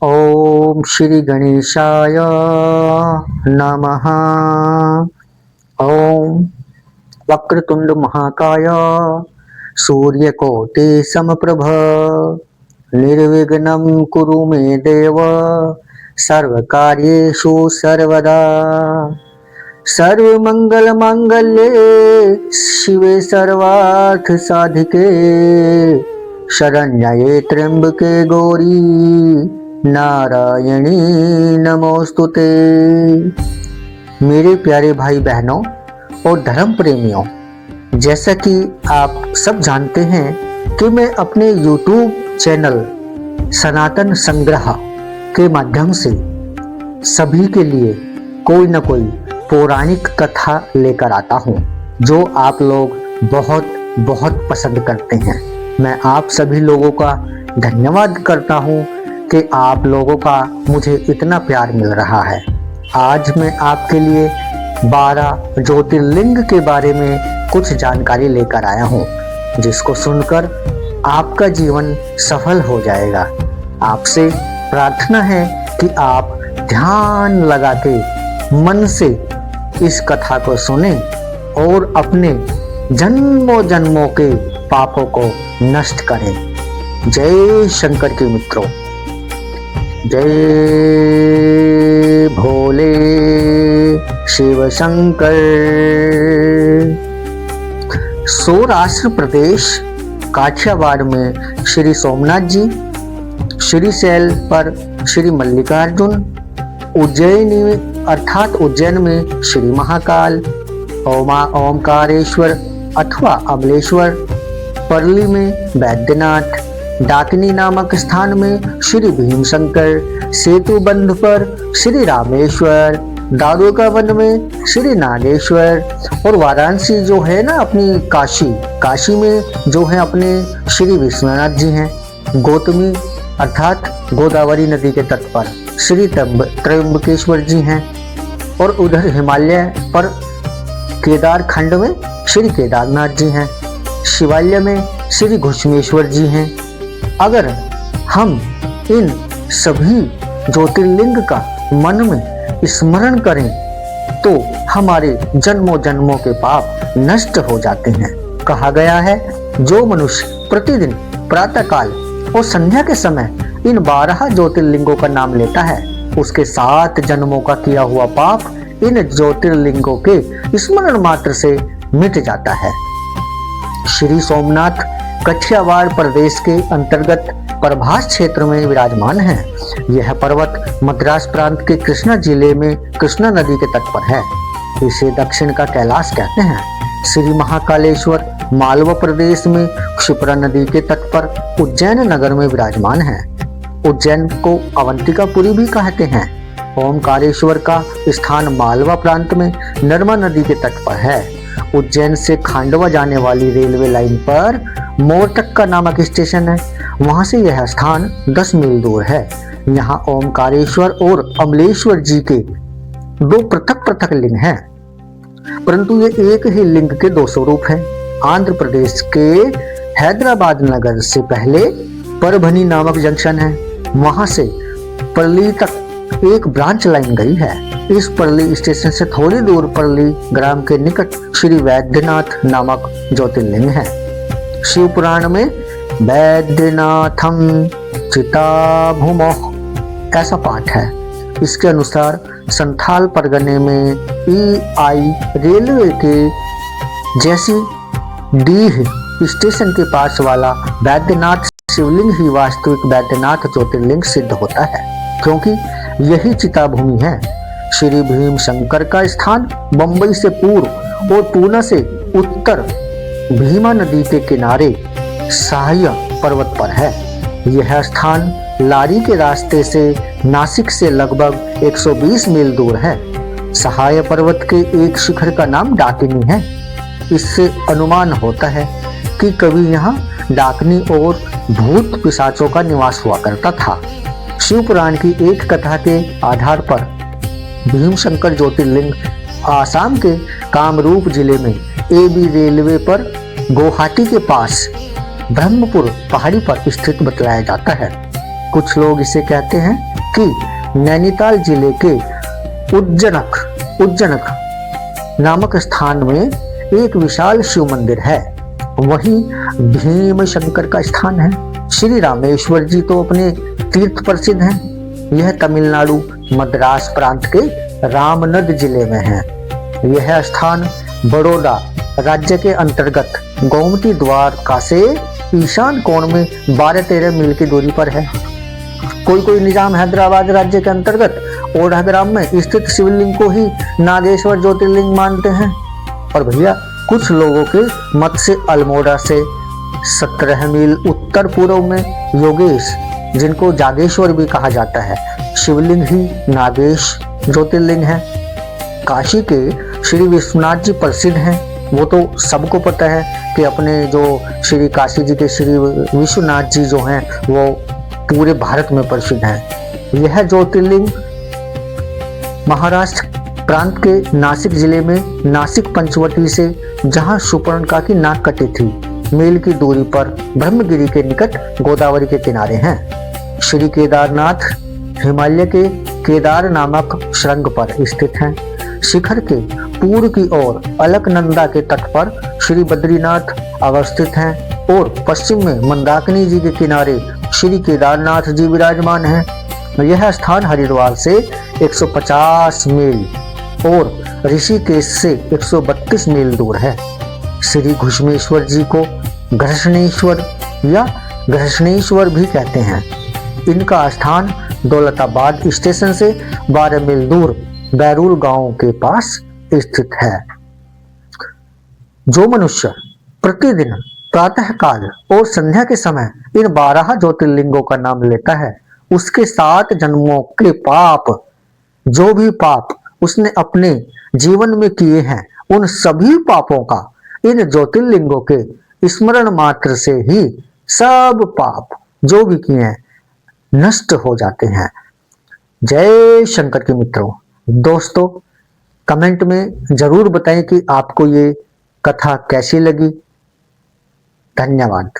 ओम श्री गणेशाय नमः। ओम वक्रतुंड महाकाय सूर्यकोटि समप्रभ निर्विघ्नं कुरु मे देव सर्वकार्येषु सर्वदा। सर्वमंगल मांगल्ये शिवे सर्वार्थ साधिके शरण्ये त्र्यंबके गौरी नारायणी नमोस्तुते। मेरे प्यारे भाई बहनों और धर्म प्रेमियों, जैसा कि आप सब जानते हैं कि मैं अपने YouTube चैनल सनातन संग्रह के माध्यम से सभी के लिए कोई न कोई पौराणिक कथा लेकर आता हूँ जो आप लोग बहुत बहुत पसंद करते हैं। मैं आप सभी लोगों का धन्यवाद करता हूँ कि आप लोगों का मुझे इतना प्यार मिल रहा है। आज मैं आपके लिए 12 ज्योतिर्लिंग के बारे में कुछ जानकारी लेकर आया हूँ, जिसको सुनकर आपका जीवन सफल हो जाएगा। आपसे प्रार्थना है कि आप ध्यान लगा के मन से इस कथा को सुने और अपने जन्मों जन्मों के पापों को नष्ट करें। जय शंकर के मित्रों, जय भोले शिव शंकर। सौराष्ट्र प्रदेश काठियावाड़ में श्री सोमनाथ जी, श्रीशैल पर श्री मल्लिकार्जुन, उज्जैनी अर्थात उज्जैन में श्री महाकाल, ओमकारेश्वर अथवा अमलेश्वर, परली में बैद्यनाथ, डाकिनी नामक स्थान में श्री भीमशंकर, सेतुबंध पर श्री रामेश्वर, दारुका वन में श्री नागेश्वर और वाराणसी जो है ना अपनी काशी में जो है अपने श्री विश्वनाथ जी हैं। गौतमी अर्थात गोदावरी नदी के तट पर श्री त्र्यंबकेश्वर जी हैं और उधर हिमालय पर केदार खंड में श्री केदारनाथ जी हैं। शिवालय में श्री घुश्मेश्वर जी हैं। अगर हम इन सभी ज्योतिर्लिंग का मन में स्मरण करें तो हमारे जन्मों जन्मों के पाप नष्ट हो जाते हैं। कहा गया है जो मनुष्य प्रतिदिन प्रातःकाल और संध्या के समय इन 12 ज्योतिर्लिंगों का नाम लेता है, उसके 7 जन्मों का किया हुआ पाप इन ज्योतिर्लिंगों के स्मरण मात्र से मिट जाता है। श्री सोमनाथ काठियावाड़ प्रदेश के अंतर्गत प्रभास क्षेत्र में विराजमान है। यह पर्वत मद्रास प्रांत के कृष्णा जिले में कृष्णा नदी के तट पर है। इसे दक्षिण का कैलाश कहते हैं। श्री महाकालेश्वर मालवा प्रदेश में क्षिप्रा नदी के तट पर उज्जैन नगर में विराजमान है। उज्जैन को अवंतिकापुरी भी कहते हैं। ओमकारेश्वर का स्थान मालवा प्रांत में नर्मदा नदी के तट पर है। उज्जैन से खांडवा जाने वाली रेलवे लाइन पर मोरटक्का नामक स्टेशन है। वहां से यह स्थान 10 मील दूर है। यहाँ ओमकारेश्वर और अमलेश्वर जी के 2 पृथक पृथक लिंग हैं, परंतु ये एक ही लिंग के 2 स्वरूप हैं। आंध्र प्रदेश के हैदराबाद नगर से पहले परभनी नामक जंक्शन है। वहां से परली तक एक ब्रांच लाइन गई है। इस परली स्टेशन से थोड़ी दूर परली ग्राम के निकट श्री वैद्यनाथ नामक ज्योतिर्लिंग है। शिव पुराण में वैद्यनाथम चिताभूमः ऐसा पाठ है। इसके अनुसार संथाल परगने में EI रेलवे के जैसी डीह स्टेशन के पास वाला वैद्यनाथ शिवलिंग ही वास्तविक वैद्यनाथ ज्योतिर्लिंग सिद्ध होता है, क्योंकि यही चिताभूमि है। श्री भीम शंकर का स्थान बंबई से पूर्व और पूना से उत्तर भीमा नदी के किनारे सहाय पर्वत पर है। यह स्थान लारी के रास्ते से नासिक से लगभग 120 मील दूर है। सहाय पर्वत के एक शिखर का नाम डाकिनी है। इससे अनुमान होता है कि कभी यहाँ डाकनी और भूत पिशाचों का निवास हुआ करता था। शिव पुराण की एक कथा के आधार पर भीमशंकर ज्योतिर्लिंग आसाम के कामरूप जिले में AB रेलवे पर गुवाहाटी के पास ब्रह्मपुर पहाड़ी पर स्थित बतलाया जाता है। कुछ लोग इसे कहते हैं कि नैनीताल जिले के उज्जनक नामक स्थान में एक विशाल शिव मंदिर है। वहीं भीम शंकर का स्थान है। श्री रामेश्वर जी तो अपने तीर्थ प्रसिद्ध हैं। यह तमिलनाडु मद्रास प्रांत के रामनद जिले में है। यह स्थान बड़ौदा राज्य के अंतर्गत गोमती द्वारका से ईशान कोण में 12-13 मील की दूरी पर है। कोई निजाम हैदराबाद राज्य के अंतर्गत ओढ़ाग्राम में स्थित शिवलिंग को ही नागेश्वर ज्योतिर्लिंग मानते हैं। और भैया कुछ लोगों के मत से अल्मोड़ा से 17 मील उत्तर पूर्व में योगेश, जिनको जागेश्वर भी कहा जाता है, शिवलिंग ही नागेश ज्योतिर्लिंग है। काशी के श्री विश्वनाथ जी प्रसिद्ध हैं। वो तो सबको पता है कि अपने जो श्री काशी जी के श्री विश्वनाथ जी जो हैं वो पूरे भारत में प्रसिद्ध हैं। यह ज्योतिर्लिंग महाराष्ट्र प्रांत के नासिक जिले में नासिक पंचवटी से, जहां शूर्पणखा की नाक कटी थी, मील की दूरी पर ब्रह्मगिरी के निकट गोदावरी के किनारे हैं। श्री केदारनाथ हिमालय के केदार नामक शृंग पर स्थित हैं। शिखर के पूर्व की ओर अलकनंदा के तट पर श्री बद्रीनाथ अवस्थित हैं और पश्चिम में मंदाकिनी जी के किनारे श्री केदारनाथ जी विराजमान हैं। यह स्थान हरिद्वार से 150 मील और ऋषिकेश से 132 मील दूर है। श्री घुश्मेश्वर जी को घृष्णेश्वर या घृष्णेश्वर भी कहते हैं। इनका स्थान दौलताबाद स्टेशन से 12 मील दूर बैरूल गांव के पास स्थित है। जो मनुष्य प्रतिदिन प्रातः काल और संध्या के समय इन 12 ज्योतिर्लिंगों का नाम लेता है, उसके 7 जन्मों के पाप, जो भी पाप उसने अपने जीवन में किए हैं, उन सभी पापों का इन ज्योतिर्लिंगों के स्मरण मात्र से ही सब पाप जो भी किए हैं नष्ट हो जाते हैं। जय शंकर के मित्रों। दोस्तों, कमेंट में जरूर बताएं कि आपको ये कथा कैसी लगी। धन्यवाद।